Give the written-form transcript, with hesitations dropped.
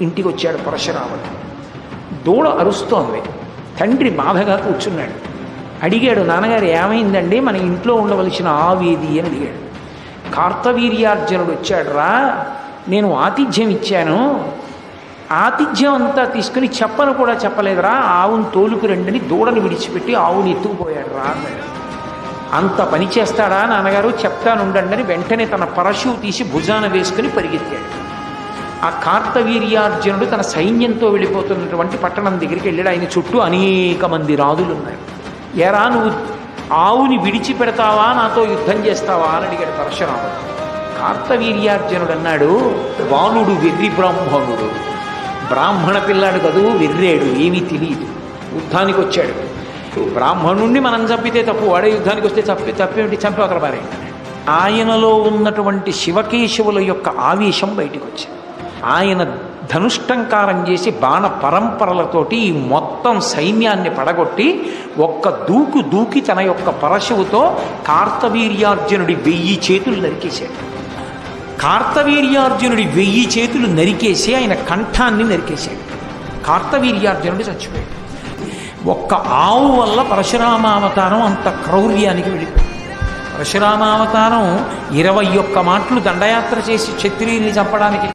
ఇంటికి వచ్చాడు పరశురాముడు. దూడ అరుస్తోంది. తండ్రి బాధగా కూర్చున్నాడు. అడిగాడు, నాన్నగారు ఏమైందండి, మన ఇంట్లో ఉండవలసిన ఆవేది అని అడిగాడు. కార్తవీర్యార్జునుడు వచ్చాడు, రా నేను ఆతిథ్యం ఇచ్చాను, ఆతిథ్యం అంతా తీసుకుని చెప్పను కూడా చెప్పలేదురా, ఆవును తోలుకు రండిని దూడని విడిచిపెట్టి ఆవుని ఎత్తుకుపోయాడు రా అన్నాడు. అంత పని చేస్తాడా నాన్నగారు, చెప్తానుండండి అని వెంటనే తన పరశువు తీసి భుజాన వేసుకుని పరిగెత్తాడు. ఆ కార్తవీర్యార్జునుడు తన సైన్యంతో వెళ్ళిపోతున్నటువంటి పట్టణం దగ్గరికి వెళ్ళాడు. ఆయన చుట్టూ అనేక మంది రాజులు ఉన్నారు. ఎరా నువ్వు ఆవుని విడిచిపెడతావా, నాతో యుద్ధం చేస్తావా అని అడిగాడు పరశురాముడు. కార్తవీర్యార్జునుడు అన్నాడు, బాలుడు వెర్రి బ్రాహ్మణుడు, బ్రాహ్మణ పిల్లాడు కదూ, వెర్రేడు, ఏమీ తెలియదు, యుద్ధానికి వచ్చాడు. బ్రాహ్మణుణ్ణి మనం చంపితే తప్పు, వాడే యుద్ధానికి వస్తే తప్పేమిటి, చంపి అక్కడ పారే. ఆయనలో ఉన్నటువంటి శివకేశవుల యొక్క ఆవేశం బయటికి వచ్చింది. ఆయన ధనుష్టంకారం చేసి బాణ పరంపరలతోటి ఈ మొత్తం సైన్యాన్ని పడగొట్టి ఒక్క దూకి తన యొక్క పరశువుతో కార్తవీర్యార్జునుడి 1000 చేతులు నరికేశాడు. కార్తవీర్యార్జునుడి 1000 చేతులు నరికేసి ఆయన కంఠాన్ని నరికేశాడు. కార్తవీర్యార్జునుడు చచ్చిపోయాడు. ఒక్క ఆవు వల్ల పరశురామావతారం అంత క్రౌర్యానికి వెళ్ళిపోయింది. పరశురామావతారం 21 మాటలు దండయాత్ర చేసి క్షత్రియుల్ని చంపడానికి